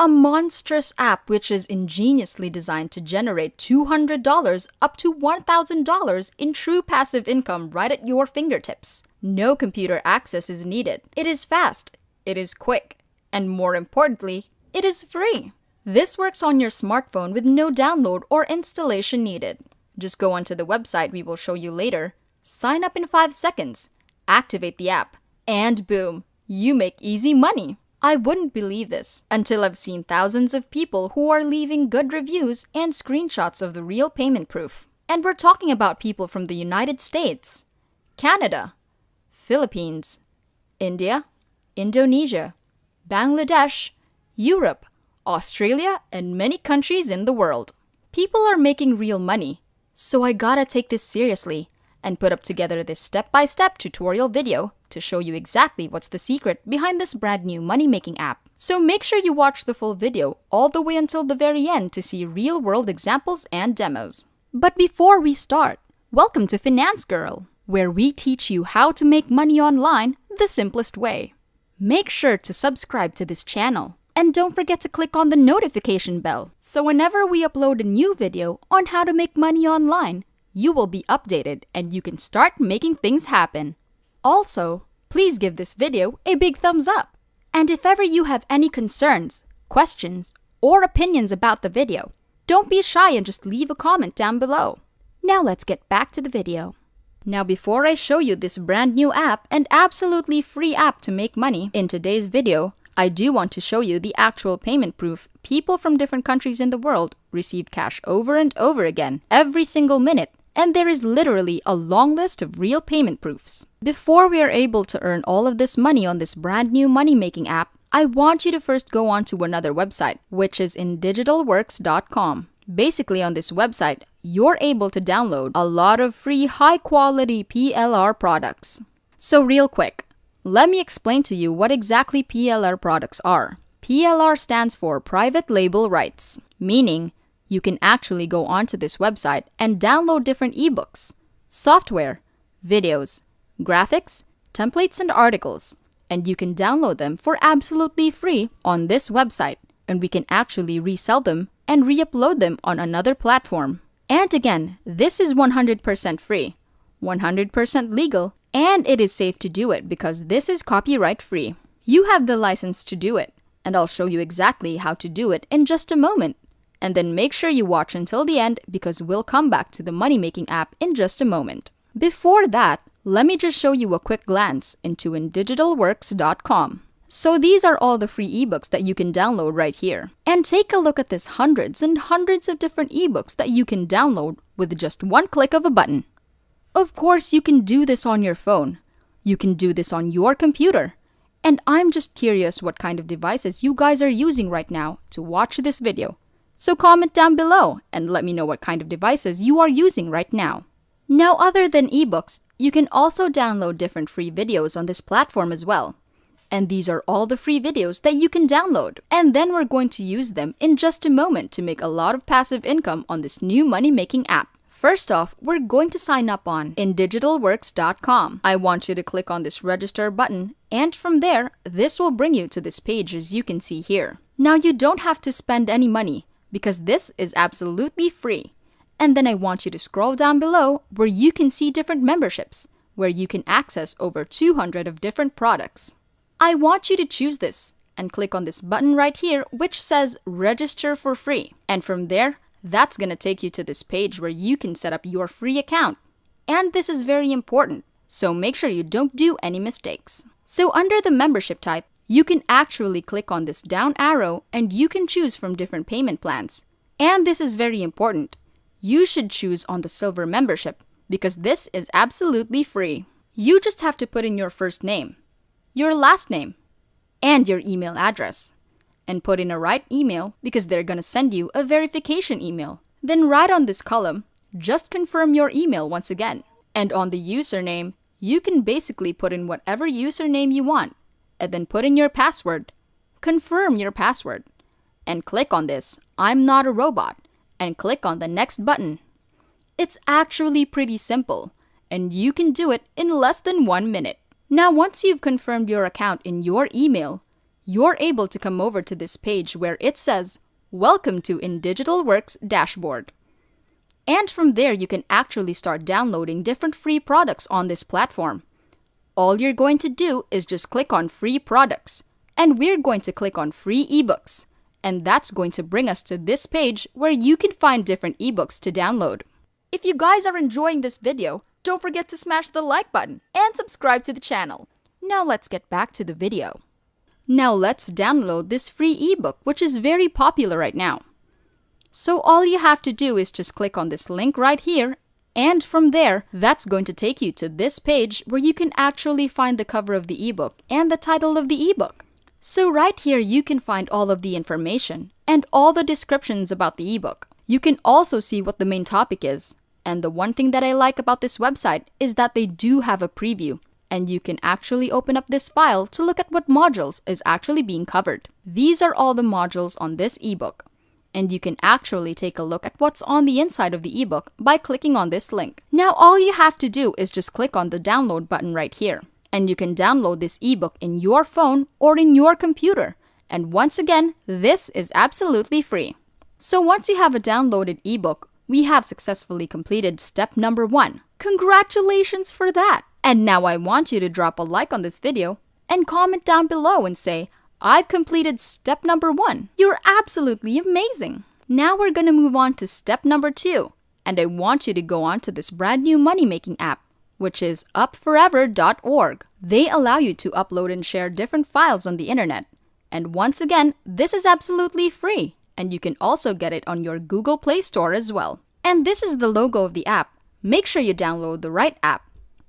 A monstrous app which is ingeniously designed to generate $200 up to $1,000 in true passive income right at your fingertips. No computer access is needed. It is fast, it is quick, and more importantly, it is free. This works on your smartphone with no download or installation needed. Just go onto the website we will show you later, sign up in 5 seconds, activate the app, and boom, you make easy money. I wouldn't believe this until I've seen thousands of people who are leaving good reviews and screenshots of the real payment proof. And we're talking about people from the United States, Canada, Philippines, India, Indonesia, Bangladesh, Europe, Australia, and many countries in the world. People are making real money, so I gotta take this seriously and put up together this step-by-step tutorial video to show you exactly what's the secret behind this brand new money-making app. So make sure you watch the full video all the way until the very end to see real-world examples and demos. But before we start, welcome to Finance Girl, where we teach you how to make money online the simplest way. Make sure to subscribe to this channel. And don't forget to click on the notification bell, so whenever we upload a new video on how to make money online, you will be updated and you can start making things happen. Also, please give this video a big thumbs up. And if ever you have any concerns, questions, or opinions about the video, don't be shy and just leave a comment down below. Now let's get back to the video. Now before I show you this brand new app and absolutely free app to make money in today's video, I do want to show you the actual payment proof people from different countries in the world received cash over and over again, every single minute, and there is literally a long list of real payment proofs. Before we are able to earn all of this money on this brand new money-making app, I want you to first go on to another website, which is indigitalworks.com. Basically on this website, you're able to download a lot of free high-quality PLR products. So real quick, let me explain to you what exactly PLR products are. PLR stands for Private Label Rights, meaning you can actually go onto this website and download different ebooks, software, videos, graphics, templates, and articles, and you can download them for absolutely free on this website, and we can actually resell them and re-upload them on another platform. And again, this is 100% free, 100% legal, and it is safe to do it because this is copyright free. You have the license to do it, and I'll show you exactly how to do it in just a moment. And then make sure you watch until the end because we'll come back to the money-making app in just a moment. Before that, let me just show you a quick glance into indigitalworks.com. So these are all the free ebooks that you can download right here. And take a look at this hundreds and hundreds of different ebooks that you can download with just one click of a button. Of course, you can do this on your phone. You can do this on your computer. And I'm just curious what kind of devices you guys are using right now to watch this video. So comment down below and let me know what kind of devices you are using right now. Now, other than ebooks, you can also download different free videos on this platform as well. And these are all the free videos that you can download. And then we're going to use them in just a moment to make a lot of passive income on this new money-making app. First off, we're going to sign up on indigitalworks.com. I want you to click on this register button, and from there, this will bring you to this page as you can see here. Now you don't have to spend any money because this is absolutely free. And then I want you to scroll down below where you can see different memberships, where you can access over 200 of different products. I want you to choose this and click on this button right here which says register for free. And from there, that's going to take you to this page where you can set up your free account. And this is very important, so make sure you don't do any mistakes. So under the membership type, you can actually click on this down arrow and you can choose from different payment plans. And this is very important. You should choose on the silver membership because this is absolutely free. You just have to put in your first name, your last name, and your email address. And put in a right email because they're going to send you a verification email. Then right on this column, just confirm your email once again. And on the username, you can basically put in whatever username you want. And then put in your password. Confirm your password. And click on this, I'm not a robot. And click on the next button. It's actually pretty simple. And you can do it in less than 1 minute. Now once you've confirmed your account in your email, you're able to come over to this page where it says, "Welcome to InDigitalWorks Dashboard." And from there, you can actually start downloading different free products on this platform. All you're going to do is just click on Free Products, and we're going to click on Free eBooks. And that's going to bring us to this page where you can find different ebooks to download. If you guys are enjoying this video, don't forget to smash the like button and subscribe to the channel. Now let's get back to the video. Now let's download this free ebook, which is very popular right now. So all you have to do is just click on this link right here, and from there, that's going to take you to this page where you can actually find the cover of the ebook and the title of the ebook. So right here, you can find all of the information and all the descriptions about the ebook. You can also see what the main topic is. And the one thing that I like about this website is that they do have a preview, and you can actually open up this file to look at what modules is actually being covered. These are all the modules on this ebook, and you can actually take a look at what's on the inside of the ebook by clicking on this link. Now all you have to do is just click on the download button right here. And you can download this ebook in your phone or in your computer. And once again, this is absolutely free. So once you have a downloaded ebook, we have successfully completed step number 1. Congratulations for that! And now I want you to drop a like on this video and comment down below and say, "I've completed step number 1. You're absolutely amazing!" Now we're gonna move on to step number 2. And I want you to go on to this brand new money-making app, which is upforever.org. They allow you to upload and share different files on the internet. And once again, this is absolutely free, and you can also get it on your Google Play Store as well. And this is the logo of the app. Make sure you download the right app.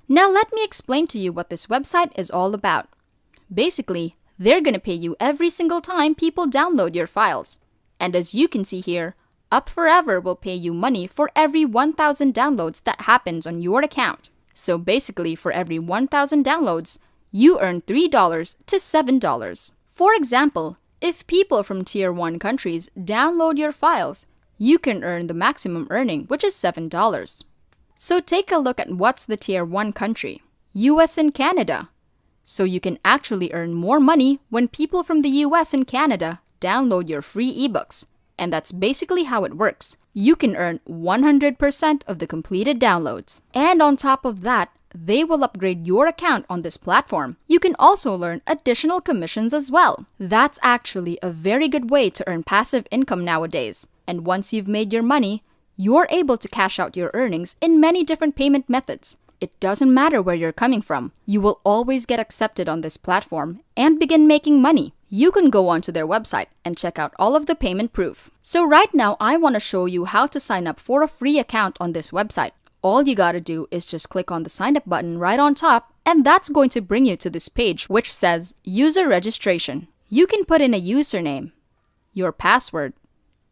Now let me explain to you what this website is all about. Basically, they're gonna pay you every single time people download your files. And as you can see here, UpForever will pay you money for every 1,000 downloads that happens on your account. So basically, for every 1,000 downloads, you earn $3 to $7. For example, if people from Tier 1 countries download your files, you can earn the maximum earning, which is $7. So take a look at what's the Tier 1 country, US and Canada. So you can actually earn more money when people from the US and Canada download your free ebooks. And that's basically how it works. You can earn 100% of the completed downloads. And on top of that, they will upgrade your account on this platform. You can also learn additional commissions as well. That's actually a very good way to earn passive income nowadays. And once you've made your money, you're able to cash out your earnings in many different payment methods. It doesn't matter where you're coming from. You will always get accepted on this platform and begin making money. You can go onto their website and check out all of the payment proof. So right now, I want to show you how to sign up for a free account on this website. All you gotta do is just click on the sign up button right on top, and that's going to bring you to this page which says user registration. You can put in a username, your password,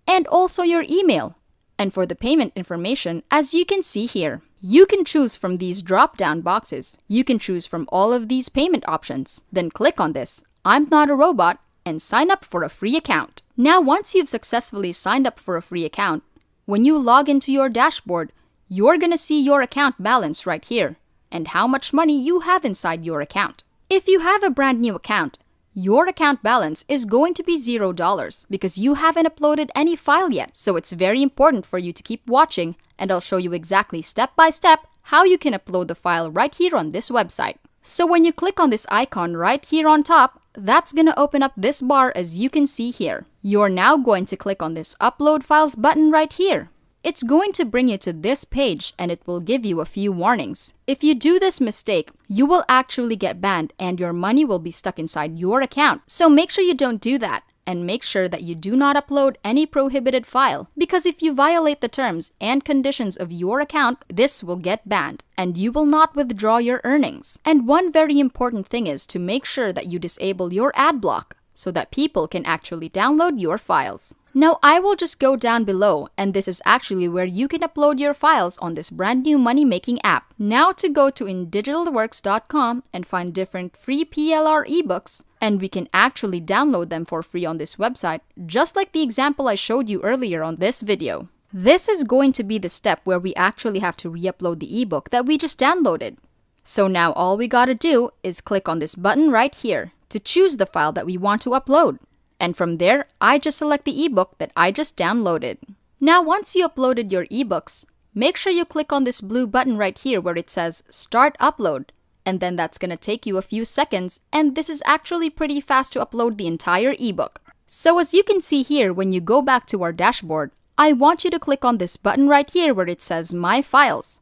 and also your email. And for the payment information, as you can see here, you can choose from these drop-down boxes. You can choose from all of these payment options. Then click on this, "I'm not a robot," and sign up for a free account. Now, once you've successfully signed up for a free account, when you log into your dashboard, you're gonna see your account balance right here and how much money you have inside your account. If you have a brand new account, your account balance is going to be $0 because you haven't uploaded any file yet. So it's very important for you to keep watching, and I'll show you exactly step by step how you can upload the file right here on this website. So when you click on this icon right here on top, that's gonna open up this bar as you can see here. You're now going to click on this Upload Files button right here. It's going to bring you to this page and it will give you a few warnings. If you do this mistake, you will actually get banned and your money will be stuck inside your account. So make sure you don't do that, and make sure that you do not upload any prohibited file, because if you violate the terms and conditions of your account, this will get banned and you will not withdraw your earnings. And one very important thing is to make sure that you disable your ad block so that people can actually download your files. Now I will just go down below, and this is actually where you can upload your files on this brand new money-making app. Now to go to InDigitalWorks.com and find different free PLR ebooks, and we can actually download them for free on this website, just like the example I showed you earlier on this video. This is going to be the step where we actually have to re-upload the ebook that we just downloaded. So now all we gotta do is click on this button right here to choose the file that we want to upload. And from there, I just select the ebook that I just downloaded. Now, once you uploaded your ebooks, make sure you click on this blue button right here where it says Start Upload. And then that's going to take you a few seconds, and this is actually pretty fast to upload the entire ebook. So as you can see here, when you go back to our dashboard, I want you to click on this button right here where it says My Files.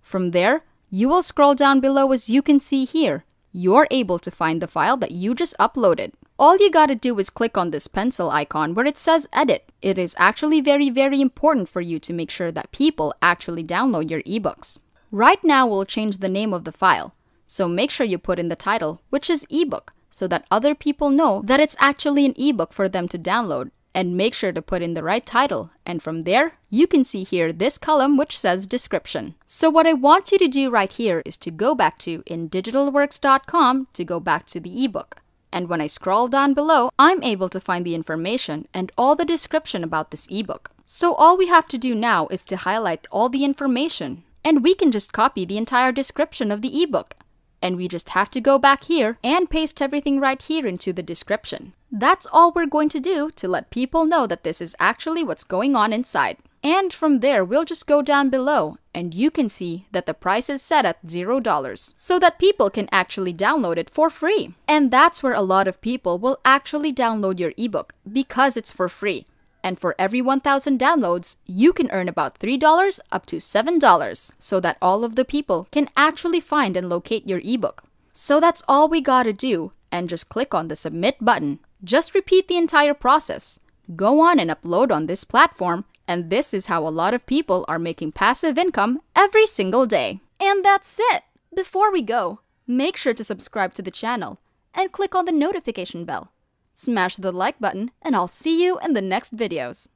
From there, you will scroll down below. As you can see here, you're able to find the file that you just uploaded. All you gotta do is click on this pencil icon where it says Edit. It is actually very important for you to make sure that people actually download your ebooks. Right now, we'll change the name of the file. So make sure you put in the title, which is ebook, so that other people know that it's actually an ebook for them to download. And make sure to put in the right title. And from there, you can see here this column which says description. So what I want you to do right here is to go back to indigitalworks.com to go back to the ebook. And when I scroll down below, I'm able to find the information and all the description about this ebook. So all we have to do now is to highlight all the information, and we can just copy the entire description of the ebook. And we just have to go back here and paste everything right here into the description. That's all we're going to do to let people know that this is actually what's going on inside. And from there, we'll just go down below and you can see that the price is set at $0 so that people can actually download it for free. And that's where a lot of people will actually download your ebook because it's for free. And for every 1,000 downloads, you can earn about $3 up to $7 so that all of the people can actually find and locate your ebook. So that's all we gotta do, and just click on the submit button. Just repeat the entire process. Go on and upload on this platform, and this is how a lot of people are making passive income every single day. And that's it! Before we go, make sure to subscribe to the channel and click on the notification bell. Smash the like button, and I'll see you in the next videos.